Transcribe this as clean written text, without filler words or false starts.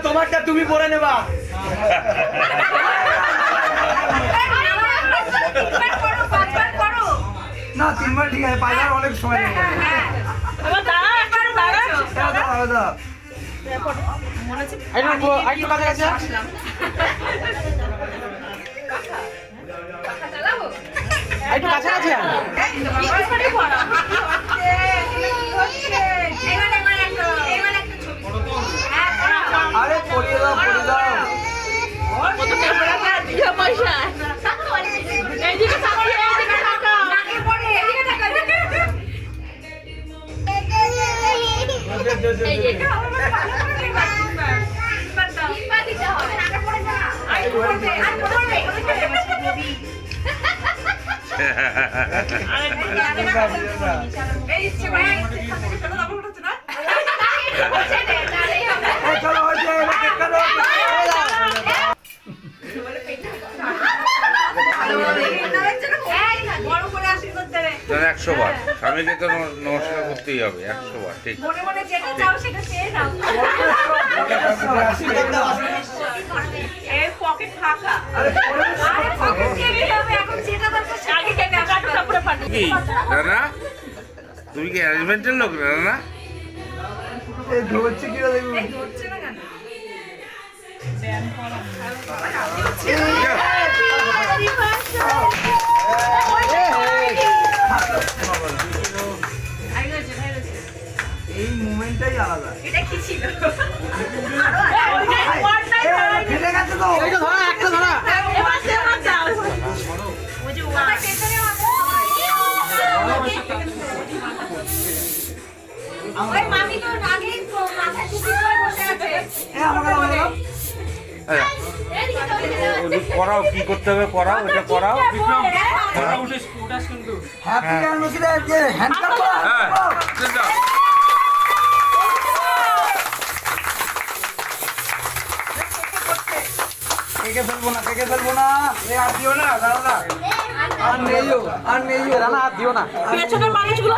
তোমারটা তুমি পরে নেবা। না 3 বার ঠিক আছে, 5 বার অনেক সময় লাগে। আরে পড়িয়ে দাও, পড়িয়ে দাও। তাহলে 100 বার স্বামীকে তো নমস্কার করতেই হবে 100 বার। ঠিক রানা, তুমি কি অ্যারেঞ্জমেন্টের লোক রানা? ধরছে কিনা দেখুন। এই মোমেন্টটাই আলাদা। এটা কি ছিল? ফেলে গেছে তো। এইটা ধরা, একটা ধরা। এবার দাও। ওই যে ওটা টেনে ওই মামি তো আগেই মাথা টুপি পরে বসে আছে। করাও, কি করতে হবে করাও, এটা করাও। হ্যাপি অ্যানিভার্সারি হ্যান্ডকাপ করা। কেকে ফেলবো না, কেকে ফেলবো না। আর দিও না, দাও না। আর নেইও, রানা আর দিও না। পেছনের মানুষগুলো